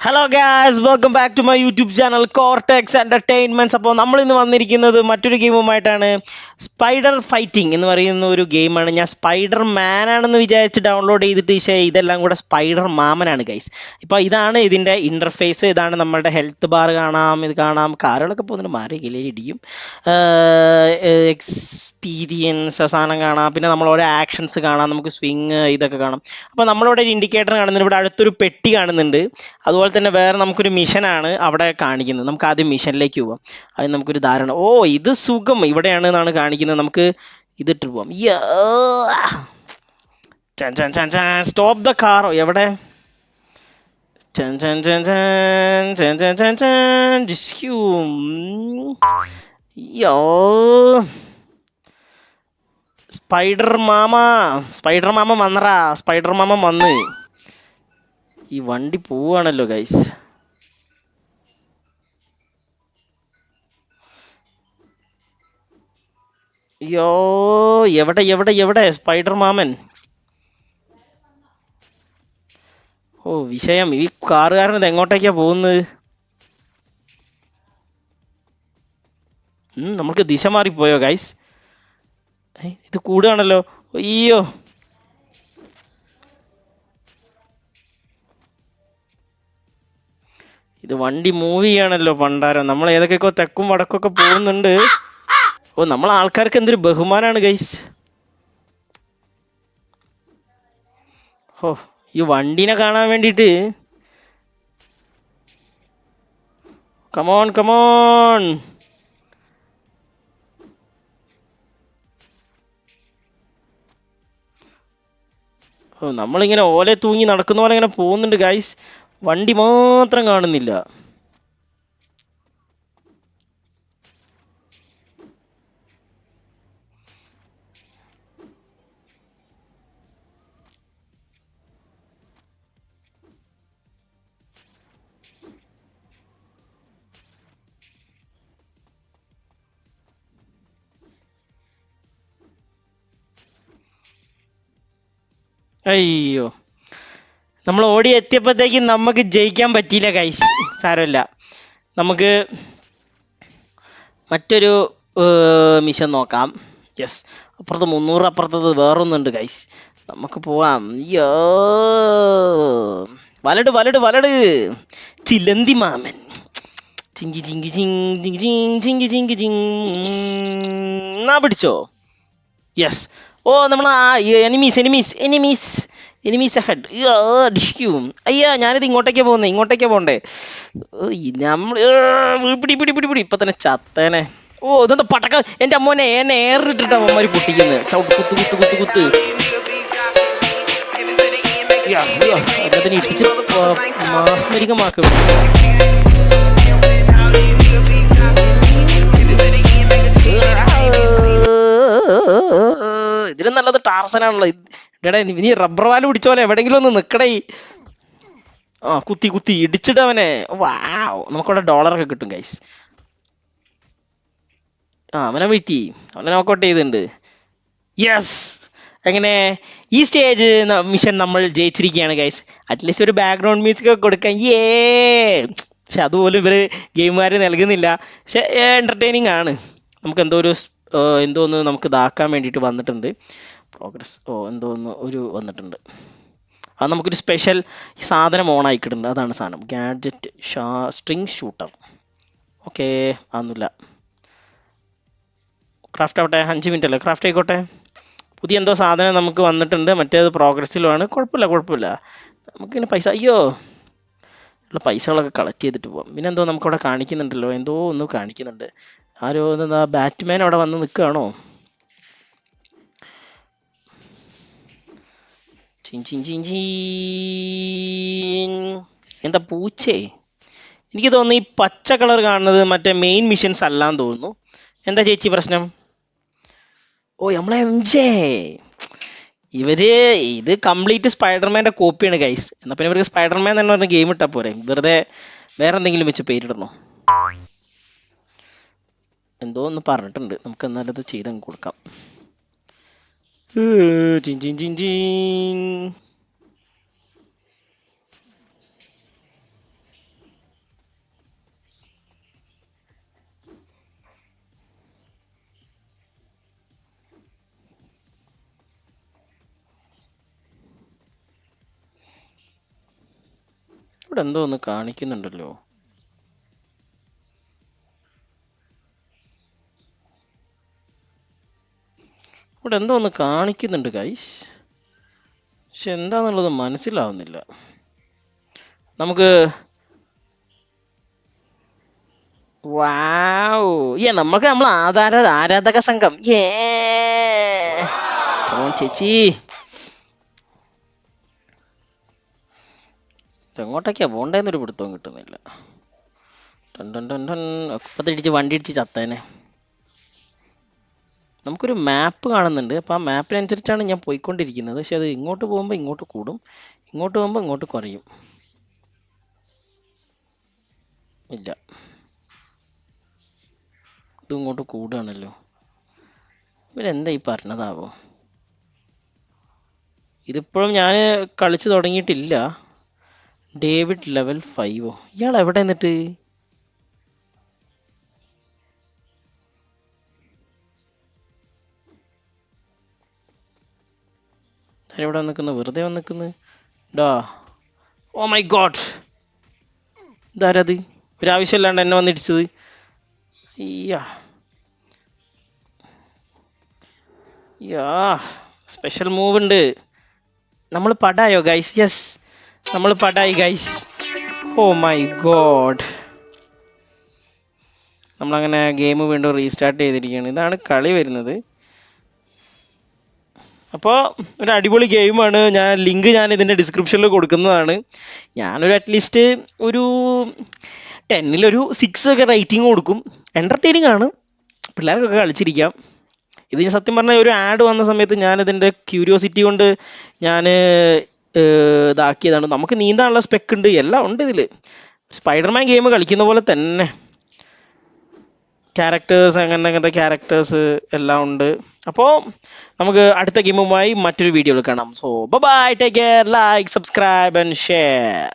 Hello guys, welcome back to my YouTube channel Cortex Entertainments. അപ്പോൾ നമ്മൾ ഇന്ന് വന്നിരിക്കുന്നത് മറ്റൊരു ഗെയിമുമായിട്ടാണ്. സ്പൈഡർ ഫൈറ്റിംഗ് എന്ന് പറയുന്ന ഒരു ഗെയിമാണ്. ഞാൻ സ്പൈഡർ മാനാണെന്ന് വിചാരിച്ച് ഡൗൺലോഡ് ചെയ്തിട്ട് പക്ഷേ ഇതെല്ലാം കൂടെ സ്പൈഡർ മാമനാണ് ഗൈസ്. ഇപ്പോൾ ഇതാണ് ഇതിൻ്റെ ഇൻ്റർഫേസ്. ഇതാണ് നമ്മളുടെ ഹെൽത്ത് ബാർ കാണാം, ഇത് കാണാം, കാറുകളൊക്കെ പോകുന്നുണ്ട്, മാറി കിളിയിടിയും, എക്സ്പീരിയൻസ് സാധനം കാണാം, പിന്നെ നമ്മളോരോ ആക്ഷൻസ് കാണാം, നമുക്ക് സ്വിങ് ഇതൊക്കെ കാണാം. അപ്പോൾ നമ്മളിവിടെ ഒരു ഇൻഡിക്കേറ്റർ കാണുന്നുണ്ട്, ഇവിടെ അടുത്തൊരു പെട്ടി കാണുന്നുണ്ട്. അതുപോലെ തന്നെ വേറെ നമുക്കൊരു മിഷനാണ് അവിടെ കാണിക്കുന്നത്. നമുക്ക് ആദ്യം മിഷനിലേക്ക് പോവാം. അത് നമുക്കൊരു ധാരണ. ഓ, ഇത് സുഖം ഇവിടെയാണ് എന്നാണ് കാണിക്കുന്നത്. നമുക്ക് ഇതിട്ട് പോവാം. Stop the car. എവിടെ? സ്പൈഡർ മാമ വന്നറാ. സ്പൈഡർ മാമ വന്ന് ഈ വണ്ടി പോവാണല്ലോ ഗൈസ്. അയ്യോ, എവിടെ എവിടെ എവിടെ സ്പൈഡർ മാമൻ? ഓ വിഷയം, ഈ കാറുകാരൻ ഇത് എങ്ങോട്ടേക്കാ പോകുന്നത്? നമുക്ക് ദിശ മാറിപ്പോയോ ഗൈസ്? ഇത് കൂടുകയാണല്ലോ. അയ്യോ, ഇത് വണ്ടി മൂവ് ചെയ്യാണല്ലോ പണ്ടാരം. നമ്മൾ ഏതൊക്കെയൊക്കെ തെക്കും വടക്കൊക്കെ പോകുന്നുണ്ട്. ഓ, നമ്മൾ ആൾക്കാർക്ക് എന്തൊരു ബഹുമാനാണ് ഗൈസ്. ഓ, ഈ വണ്ടീനെ കാണാൻ വേണ്ടിയിട്ട്. Come on come on. ഓ, നമ്മളിങ്ങനെ ഓലെ തൂങ്ങി നടക്കുന്ന പോലെ ഇങ്ങനെ പോകുന്നുണ്ട് ഗൈസ്. വണ്ടി മാത്രം കാണുന്നില്ല. അയ്യോ, നമ്മൾ ഓടി എത്തിയപ്പോഴത്തേക്കും നമുക്ക് ജയിക്കാൻ പറ്റിയില്ല ഗൈസ്. സാരമില്ല, നമുക്ക് മറ്റൊരു മിഷൻ നോക്കാം. യെസ്, അപ്പുറത്ത് 300 അപ്പുറത്തത് വേറൊന്നുണ്ട് ഗൈസ്. നമുക്ക് പോവാം. അയ്യോ, വലട് വലട് വലട്. ചിലന്തി മാമൻ. ചിങ്കി ചിങ്കി ചിങ് ചിങ്കി ചിങ് ചിങ്കി ചിങ്കി ചിങ്. എന്നാ പിടിച്ചോ. യെസ്. ഓ, നമ്മൾ enemies enemies enemies enemies head. അയ്യാ, ഞാനിത് ഇങ്ങോട്ടേക്കാ പോകുന്നത്. ഇങ്ങോട്ടേക്കാ പോണ്ടേ? നമ്മൾ പിടി പിടി പിടി പിടി. ഇപ്പൊ തന്നെ ചത്തേനെ. ഓ, ഇതെന്താ പടക്ക? എൻ്റെ അമ്മോനെ എന്നെ ഏറിട്ടിട്ട് അമ്മമാര് പൊട്ടിക്കുന്നത്. ചവിട്ട് കുത്ത് കുത്ത് കുത്ത് കുത്ത്. അതിനെ ഇടിച്ച് മാസ്മരികമാക്കും. ഇതിലും നല്ലത് ടാർസനാണല്ലോ. എടാ, നീ റബ്ബർ വാല് പിടിച്ചോലെ എവിടെങ്കിലും ഒന്ന് നിക്കടേ. കുത്തി കുത്തി ഇടിച്ചിടവനെ. വാവ്, നമുക്കവിടെ ഡോളറൊക്കെ കിട്ടും ഗൈസ്. അവനെ വീട്ടി അവനെ നോക്കൗട്ട് ചെയ്തിട്ടുണ്ട്. യെസ്. എങ്ങനെ ഈ സ്റ്റേജ് മിഷൻ നമ്മൾ ജയിച്ചിരിക്കുകയാണ് ഗൈസ്. അറ്റ്ലീസ്റ്റ് ഒരു ബാക്ക്ഗ്രൗണ്ട് മ്യൂസിക് ഒക്കെ കൊടുക്കാൻ. പക്ഷെ അതുപോലും ഇവര് ഗെയിമുകാർ നൽകുന്നില്ല. പക്ഷെ എന്റർടൈനിങ് ആണ്. നമുക്ക് എന്തോ ഒന്ന് നമുക്ക് ഇതാക്കാൻ വേണ്ടിയിട്ട് വന്നിട്ടുണ്ട്. പ്രോഗ്രസ് എന്തോന്ന് ഒരു വന്നിട്ടുണ്ട്. അത് നമുക്കൊരു സ്പെഷ്യൽ സാധനം ഓൺ ആയിക്കിട്ടുണ്ട്. അതാണ് സാധനം. Gadget string shooter. ഓക്കെ, അതൊന്നുമില്ല. ക്രാഫ്റ്റ് ആവട്ടെ. 5 മിനിറ്റ് അല്ലേ, ക്രാഫ്റ്റ് ആയിക്കോട്ടെ. പുതിയ എന്തോ സാധനം നമുക്ക് വന്നിട്ടുണ്ട്. മറ്റേത് പ്രോഗ്രസ്സിലുമാണ്. കുഴപ്പമില്ല കുഴപ്പമില്ല. നമുക്കിങ്ങനെ പൈസ, അയ്യോ, ഉള്ള പൈസകളൊക്കെ കളക്ട് ചെയ്തിട്ട് പോവാം. പിന്നെ എന്തോ നമുക്കവിടെ കാണിക്കുന്നുണ്ടല്ലോ, എന്തോ ഒന്ന് കാണിക്കുന്നുണ്ട്. ആരോ എന്താ ബാറ്റ്മാൻ അവിടെ വന്ന് നിൽക്കുകയാണോ? എന്താ പൂച്ചേ? എനിക്ക് തോന്നുന്നു ഈ പച്ച കളർ കാണുന്നത് മറ്റേ മെയിൻ മിഷൻസ് അല്ലാന്ന് തോന്നുന്നു. എന്താ ചേച്ചി പ്രശ്നം? ഓ, നമ്മളെ MJ. ഇത് കംപ്ലീറ്റ് സ്പൈഡർമാൻ്റെ കോപ്പിയാണ് ഗൈസ്. എന്നാ പിന്നെ ഇവർക്ക് സ്പൈഡർമാൻ തന്നെ പറഞ്ഞ ഗെയിം ഇട്ടാ പോരെ, വെറുതെ വേറെ എന്തെങ്കിലും വെച്ച് പേരിടണോ? എന്തോ ഒന്ന് പറഞ്ഞിട്ടുണ്ട്. നമുക്ക് എന്നാലും അത് ചെയ്തങ്ങ് കൊടുക്കാം. ഇവിടെ എന്തോ ഒന്ന് കാണിക്കുന്നുണ്ടല്ലോ. ഇവിടെ എന്തോ ഒന്ന് കാണിക്കുന്നുണ്ട് ഗൈസ്, പക്ഷെ എന്താന്നുള്ളത് മനസ്സിലാവുന്നില്ല. നമുക്ക് നമുക്ക് നമ്മൾ ആരാധക സംഘം ചേച്ചി എങ്ങോട്ടൊക്കെയാ പോണ്ടേന്നൊരു പിടുത്തവും കിട്ടുന്നില്ല. ഒപ്പത്തിടിച്ച് വണ്ടി ഇടിച്ച് ചത്തേനെ. നമുക്കൊരു മാപ്പ് കാണുന്നുണ്ട്. അപ്പോൾ ആ മാപ്പിനനുസരിച്ചാണ് ഞാൻ പോയിക്കൊണ്ടിരിക്കുന്നത്. പക്ഷെ അത് ഇങ്ങോട്ട് പോകുമ്പോൾ ഇങ്ങോട്ട് കൂടും, ഇങ്ങോട്ട് പോകുമ്പോൾ ഇങ്ങോട്ട് കുറയും. ഇല്ല, ഇത് ഇങ്ങോട്ട് കൂടുകയാണല്ലോ. ഇവരെന്താ ഈ പറഞ്ഞതാവോ? ഇതിപ്പോഴും ഞാൻ കളിച്ചു തുടങ്ങിയിട്ടില്ല. David level 5. ഇയാൾ എവിടെ നിന്നിട്ട്? എവിടെ നിൽക്കുന്നു? വെറുതെ വന്നിക്കുന്നു ഡാ. Oh my God, ഇതാരത്? ഒരാവശ്യമില്ലാണ്ട് എന്നെ വന്നിടിച്ചത്. സ്പെഷ്യൽ മൂവ് ഉണ്ട്. നമ്മൾ പടായോ ഗൈസ്? യെസ്, നമ്മൾ പടായി ഗൈസ്. ഓ മൈ ഗോഡ്, നമ്മളങ്ങനെ ഗെയിം വീണ്ടും റീസ്റ്റാർട്ട് ചെയ്തിരിക്കുകയാണ്. ഇതാണ് കളി വരുന്നത്. അപ്പോൾ ഒരു അടിപൊളി ഗെയിമാണ്. ലിങ്ക് ഞാൻ ഇതിൻ്റെ ഡിസ്ക്രിപ്ഷനിൽ കൊടുക്കുന്നതാണ്. ഞാനൊരു അറ്റ്ലീസ്റ്റ് ഒരു 10-ൽ 6 ഒക്കെ റേറ്റിംഗ് കൊടുക്കും. എൻ്റർടൈനിങ് ആണ്, പിള്ളേർക്കൊക്കെ കളിച്ചിരിക്കാം. ഇത് സത്യം പറഞ്ഞാൽ ഒരു ആഡ് വന്ന സമയത്ത് ഞാനിതിൻ്റെ ക്യൂരിയോസിറ്റി കൊണ്ട് ഞാൻ ഇതാക്കിയതാണ്. നമുക്ക് നീന്താനുള്ള സ്പെക്ക് ഉണ്ട്, എല്ലാം ഉണ്ട് ഇതിൽ. സ്പൈഡർമാൻ ഗെയിം കളിക്കുന്ന പോലെ തന്നെ ക്യാരക്ടേഴ്സ്, അങ്ങനത്തെ ക്യാരക്ടേഴ്സ് എല്ലാം ഉണ്ട്. അപ്പോൾ നമുക്ക് അടുത്ത ഗെയിമുമായി മറ്റൊരു വീഡിയോയിൽ കാണാം. So bye, take care, like, subscribe and share.